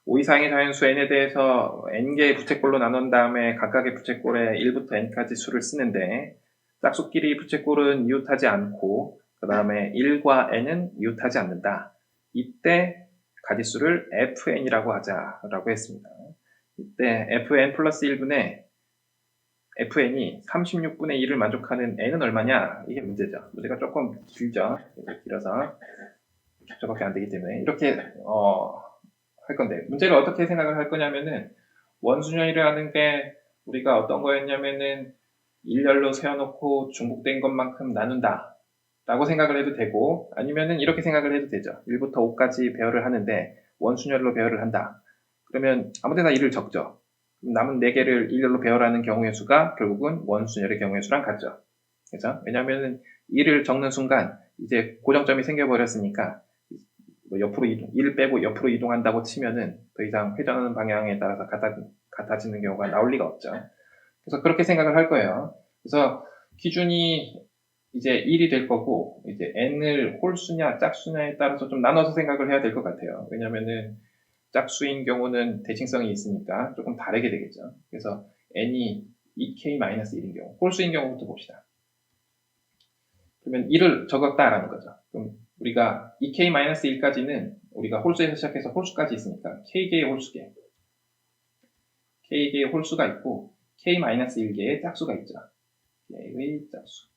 O 이상의 자연수 n에 대해서 n개의 부채꼴로 나눈 다음에 각각의 부채꼴에 1부터 n까지 수를 쓰는데 짝수끼리 부채꼴은 이웃하지 않고 그 다음에 1과 n은 이웃하지 않는다. 이때 가지수를 fn이라고 하자라고 했습니다. 이때 fn 플러스 1분의 fn이 36분의 1을 만족하는 n은 얼마냐? 이게 문제죠. 문제가 조금 길죠. 길어서 저밖에 안 되기 때문에 이렇게 할 건데 문제를 어떻게 생각을 할 거냐면은 원순열이라는 게 우리가 어떤 거였냐면은 일렬로 세워놓고 중복된 것만큼 나눈다 라고 생각을 해도 되고 아니면은 이렇게 생각을 해도 되죠. 1부터 5까지 배열을 하는데 원순열로 배열을 한다. 그러면 아무데나 1을 적죠. 남은 4개를 일렬로 배열하는 경우의 수가 결국은 원순열의 경우의 수랑 같죠. 그죠? 왜냐면은 1을 적는 순간 이제 고정점이 생겨버렸으니까 옆으로 이동, 1 빼고 옆으로 이동한다고 치면은 더 이상 회전하는 방향에 따라서 같아지는 경우가 나올 리가 없죠. 그래서 그렇게 생각을 할 거예요. 그래서 기준이 이제 1이 될 거고, 이제 n을 홀수냐 짝수냐에 따라서 좀 나눠서 생각을 해야 될 것 같아요. 왜냐면은 짝수인 경우는 대칭성이 있으니까 조금 다르게 되겠죠. 그래서 n이 2k-1인 경우, 홀수인 경우부터 봅시다. 그러면 1을 적었다라는 거죠. 그럼 우리가 2k-1까지는 우리가 홀수에서 시작해서 홀수까지 있으니까 k개의 홀수계, k개의 홀수가 있고 k-1개의 짝수가 있죠. k의 짝수.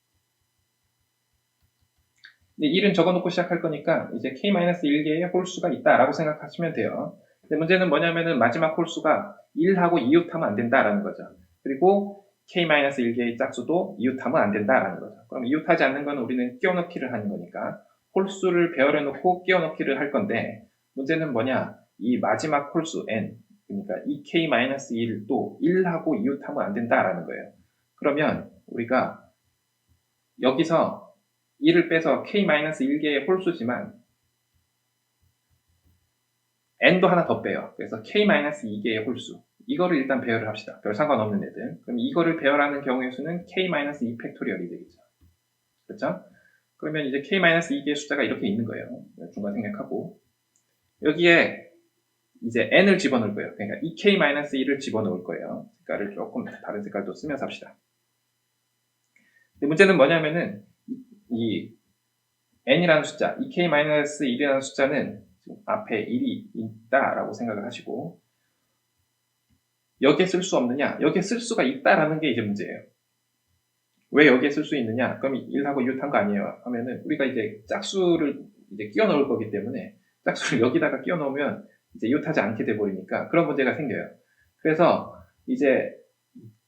근데 1은 적어놓고 시작할 거니까 이제 k-1개의 홀수가 있다라고 생각하시면 돼요. 근데 문제는 뭐냐면은 마지막 홀수가 1하고 이웃하면 안 된다라는 거죠. 그리고 k-1개의 짝수도 이웃하면 안 된다라는 거죠. 그럼 이웃하지 않는 건 우리는 끼워넣기를 하는 거니까 홀수를 배열해 놓고 끼워넣기를 할 건데 문제는 뭐냐? 이 마지막 홀수 n 그러니까 2k-1도 1하고 이웃하면 안 된다라는 거예요. 그러면 우리가 여기서 1을 빼서 k-1개의 홀수지만 n도 하나 더 빼요. 그래서 k-2개의 홀수. 이거를 일단 배열을 합시다. 별 상관없는 애들. 그럼 이거를 배열하는 경우의 수는 k-2 팩토리얼이 되겠죠. 그렇죠? 그러면 이제 k-2개의 숫자가 이렇게 있는 거예요. 중간 생략하고. 여기에 이제 n을 집어넣을 거예요. 그러니까 2k-1을 집어넣을 거예요. 색깔을 조금 다른 색깔도 쓰면서 합시다. 근데 문제는 뭐냐면은 이 n이라는 숫자, 2k-1이라는 숫자는 앞에 1이 있다라고 생각을 하시고 여기에 쓸 수 없느냐? 여기에 쓸 수가 있다라는 게 이제 문제예요. 왜 여기에 쓸 수 있느냐? 그럼 1하고 이웃한 거 아니에요? 하면은 우리가 이제 짝수를 이제 끼워 넣을 거기 때문에 짝수를 여기다가 끼워 넣으면 이제 이웃하지 않게 돼 버리니까 그런 문제가 생겨요. 그래서 이제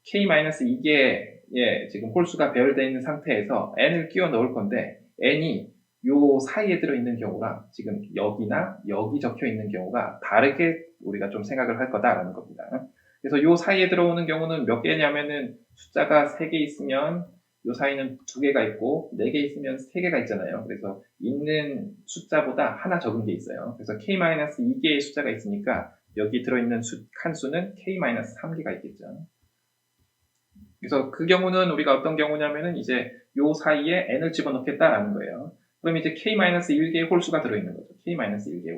k-2개의 지금 홀수가 배열되어 있는 상태에서 n을 끼워 넣을 건데 n이 요 사이에 들어있는 경우랑 지금 여기나 여기 적혀 있는 경우가 다르게 우리가 좀 생각을 할 거다라는 겁니다. 그래서 요 사이에 들어오는 경우는 몇 개냐면은 숫자가 3개 있으면 요 사이는 2개가 있고 4개 있으면 3개가 있잖아요. 그래서 있는 숫자보다 하나 적은 게 있어요. 그래서 k-2개의 숫자가 있으니까 여기 들어있는 칸수는 k-3개가 있겠죠. 그래서 그 경우는 우리가 어떤 경우냐면은 이제 요 사이에 n을 집어넣겠다라는 거예요. 그럼 이제 k-1개의 홀수가 들어있는 거죠. k-1개의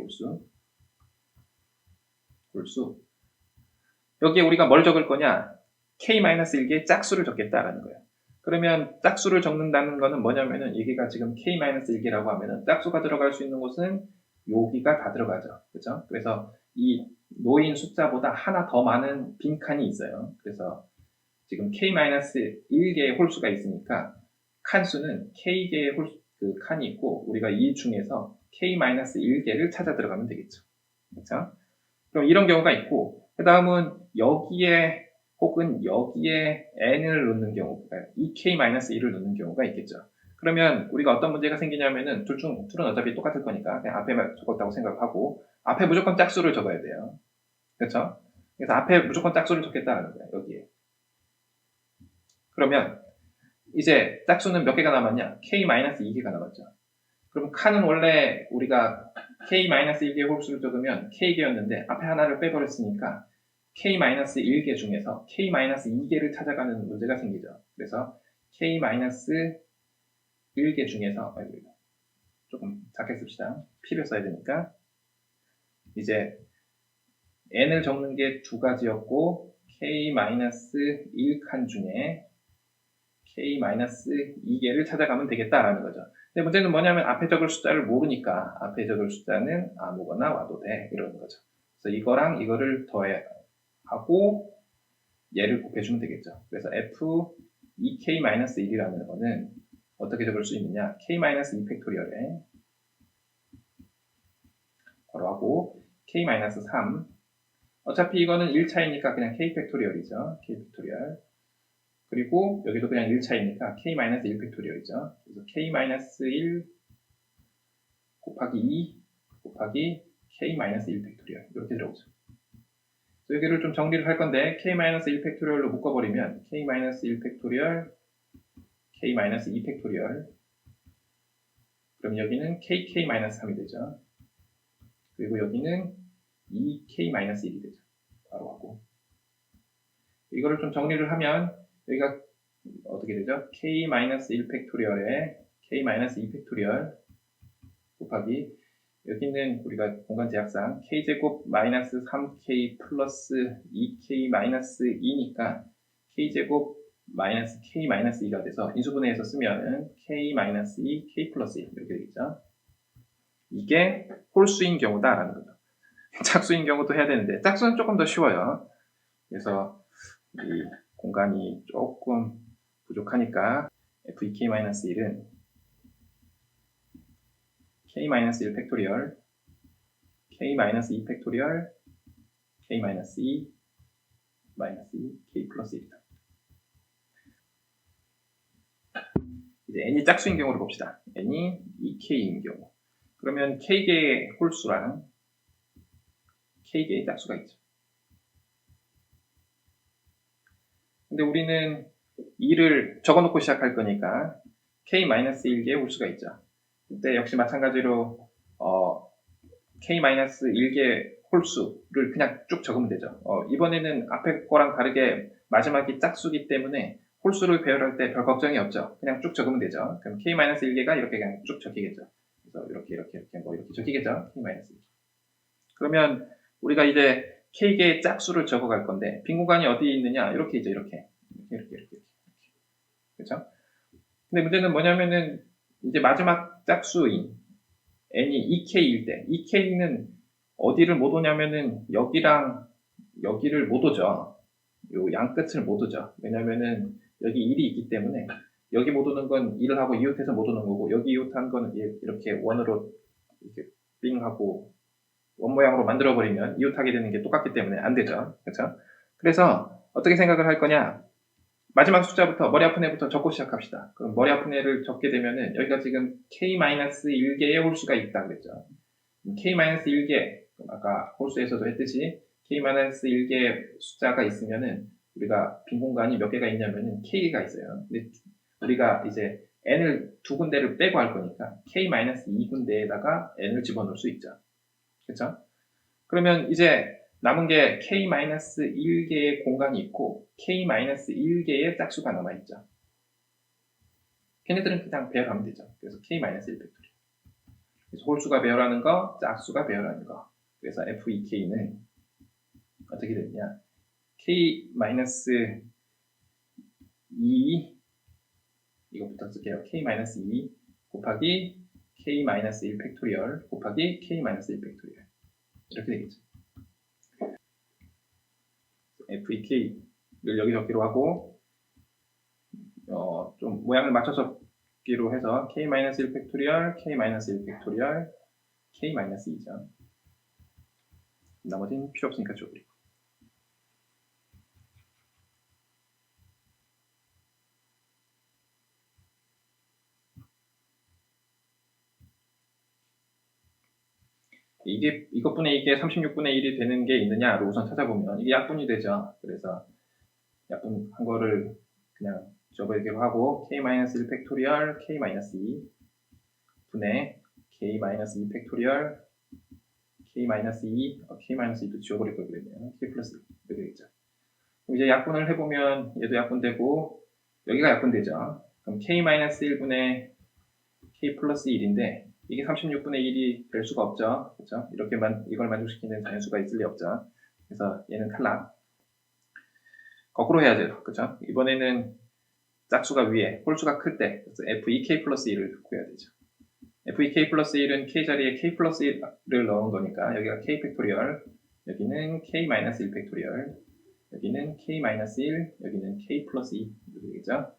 홀수. 여기에 우리가 뭘 적을 거냐? k-1개의 짝수를 적겠다라는 거예요. 그러면 짝수를 적는다는 거는 뭐냐면은 여기가 지금 k-1개라고 하면은 짝수가 들어갈 수 있는 곳은 여기가 다 들어가죠. 그죠? 그래서 이 놓인 숫자보다 하나 더 많은 빈칸이 있어요. 그래서 지금 k-1개의 홀수가 있으니까 칸수는 k개의 그 칸이 있고 우리가 이 중에서 k-1개를 찾아 들어가면 되겠죠. 그렇죠? 그럼 이런 경우가 있고 그 다음은 여기에 혹은 여기에 n을 넣는 경우, 그러니까 2k-1을 넣는 경우가 있겠죠. 그러면 우리가 어떤 문제가 생기냐면은 둘은 어차피 똑같을 거니까 그냥 앞에만 적었다고 생각하고 앞에 무조건 짝수를 적어야 돼요. 그렇죠? 그래서 앞에 무조건 짝수를 적겠다는 거예요. 여기에. 그러면 이제 짝수는 몇 개가 남았냐? k-2개가 남았죠. 그럼 칸은 원래 우리가 k-1개 홀수를 적으면 k개였는데 앞에 하나를 빼버렸으니까 k-1개 중에서 k-2개를 찾아가는 문제가 생기죠. 그래서 k-1개 중에서 조금 작게 씁시다. P를 써야 되니까 이제 n을 적는 게 두 가지였고 k-1칸 중에 k-2개를 찾아가면 되겠다라는 거죠. 근데 문제는 뭐냐면 앞에 적을 숫자를 모르니까 앞에 적을 숫자는 아무거나 와도 돼 이러는 거죠. 그래서 이거랑 이거를 더하고 얘를 곱해주면 되겠죠. 그래서 f2k-1이라는 거는 어떻게 적을 수 있느냐, k-2 팩토리얼에 괄호하고 k-3, 어차피 이거는 1차이니까 그냥 k 팩토리얼이죠. k 팩토리얼. 그리고 여기도 그냥 1차이니까 k-1 팩토리얼이죠. 그래서 k-1 곱하기 2 곱하기 k-1 팩토리얼 이렇게 들어오죠. 여기를 좀 정리를 할 건데 k-1 팩토리얼로 묶어버리면 k-1 팩토리얼 k-2 팩토리얼, 그럼 여기는 kk-3이 되죠. 그리고 여기는 2k-1이 되죠. 바로 하고 이거를 좀 정리를 하면 여기가 어떻게 되죠? k-1 팩토리얼에 k-2 팩토리얼 곱하기 여기는 우리가 공간 제약상 k제곱 마이너스 3k 플러스 2k 마이너스 2니까 k제곱 마이너스 k 마이너스 2가 돼서 인수분해해서 쓰면은 k 마이너스 2 k 플러스 1 이렇게 되겠죠. 이게 홀수인 경우다라는 거죠. 짝수인 경우도 해야 되는데 짝수는 조금 더 쉬워요. 그래서 이 공간이 조금 부족하니까 f2k-1은 k-1 팩토리얼 k-2 팩토리얼 k-2 마이너스 2 k 플러스 1이다. 이제 n이 짝수인 경우를 봅시다. n이 2k인 경우. 그러면 k개의 홀수랑 k개의 짝수가 있죠. 근데 우리는 2를 적어놓고 시작할 거니까 k-1개의 홀수가 있죠. 그때 역시 마찬가지로 k-1개 홀수를 그냥 쭉 적으면 되죠. 이번에는 앞에 거랑 다르게 마지막이 짝수기 때문에 홀수를 배열할 때 별 걱정이 없죠. 그냥 쭉 적으면 되죠. 그럼 k-1개가 이렇게 그냥 쭉 적히겠죠. 그래서 이렇게 적히겠죠. k-1. 그러면 우리가 이제 k개의 짝수를 적어갈 건데 빈 공간이 어디에 있느냐? 이렇게 있죠. 이렇게. 그렇죠? 근데 문제는 뭐냐면은 이제 마지막 짝수인 n이 2k일 때 2k는 어디를 못 오냐면은 여기랑 여기를 못 오죠. 요 양 끝을 못 오죠. 왜냐면은 여기 1이 있기 때문에 여기 못 오는 건 1을 하고 이웃해서 못 오는 거고 여기 이웃한 거는 이렇게 원으로 이렇게 빙 하고 원 모양으로 만들어 버리면 이웃하게 되는 게 똑같기 때문에 안 되죠. 그렇죠? 그래서 어떻게 생각을 할 거냐? 마지막 숫자부터 머리 아픈 애부터 적고 시작합시다. 그럼 머리 아픈 애를 적게 되면은 여기가 지금 k-1개의 홀수가 있다 그랬죠. k-1개 아까 홀수에서도 했듯이 k-1개 숫자가 있으면은 우리가 빈 공간이 몇 개가 있냐면은 k가 있어요. 근데 우리가 이제 n을 두 군데를 빼고 할 거니까 k-2군데에다가 n을 집어넣을 수 있죠. 그렇죠? 그러면 이제 남은 게 k-1개의 공간이 있고 k-1개의 짝수가 남아있죠. 걔네들은 그냥 배열하면 되죠. 그래서 k-1 팩토리얼. 그래서 홀수가 배열하는 거, 짝수가 배열하는 거. 그래서 f2k는 어떻게 되느냐? k-2 이거부터 쓸게요. k-2 곱하기 k-1 팩토리얼 곱하기 k-1 팩토리얼 이렇게 되겠죠. f2k를 여기 적기로 하고 좀 모양을 맞춰서 적기로 해서 k-1 팩토리얼, k-1 팩토리얼, k-2죠. 나머지는 필요 없으니까 줘버리고. 이것분의 이게 36분의 1이 되는 게 있느냐로 우선 찾아보면 이게 약분이 되죠. 그래서 약분한 거를 그냥 줘버리기로 하고 k-1 팩토리얼, k-2 분의 k-2 팩토리얼, k-2, k-2도 지워버릴 걸 그랬네요. k 플러스 1 이렇게 되겠죠. 그럼 이제 약분을 해보면 얘도 약분되고 여기가 약분되죠. 그럼 k-1분의 k 플러스 1인데 이게 36분의 1이 될 수가 없죠. 그렇죠? 이렇게 이걸 만족시키는 자연수가 있을 리 없죠. 그래서 얘는 탈락. 거꾸로 해야 돼요. 그죠? 이번에는 짝수가 위에, 홀수가 클 때, 그래서 FEK 플러스 1을 구해야 되죠. FEK 플러스 1은 K 자리에 K 플러스 1을 넣은 거니까, 여기가 K 팩토리얼, 여기는 K 마이너스 1 팩토리얼, 여기는 K 마이너스 1, 여기는 K 플러스 2. 이렇게 되겠죠?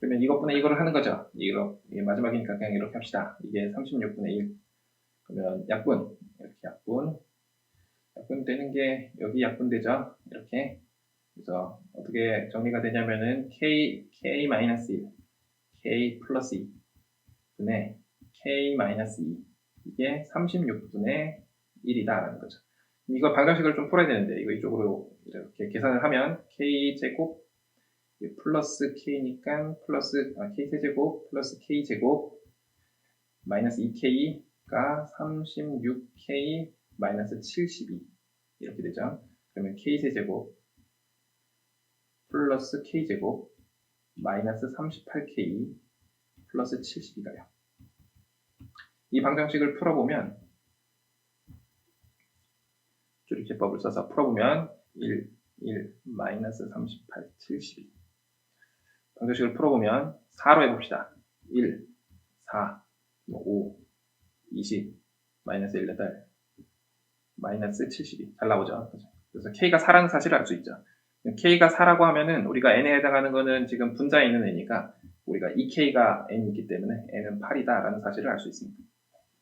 그러면 이것분의 이거를 하는 거죠. 이게 마지막이니까 그냥 이렇게 합시다. 이게 36분의 1. 그러면 약분, 이렇게 약분 되는 게 여기 약분 되죠. 이렇게. 그래서 어떻게 정리가 되냐면은 K 마이너스 1, K 플러스 2 분의 K 마이너스 2. 이게 36분의 1이다라는 거죠. 이거 방정식을 좀 풀어야 되는데 이거 이쪽으로 이렇게 계산을 하면 K 제곱 플러스 K니까 플러스 K 세제곱 플러스 K 제곱 마이너스 2K가 36K 마이너스 72 이렇게 되죠. 그러면 K 세제곱 플러스 K제곱 마이너스 38K 플러스 72가요. 이 방정식을 풀어보면 조립제법을 써서 풀어보면 1, 마이너스 38, 72 방정식을 풀어보면 4로 해봅시다. 1, 4, 5, 20, 마이너스 1, 8, 마이너스 72 잘 나오죠. 그래서 K가 4라는 사실을 알 수 있죠. K가 4라고 하면은 우리가 N에 해당하는 거는 지금 분자에 있는 N이니까 우리가 2K가 N이기 때문에 N은 8이다 라는 사실을 알 수 있습니다.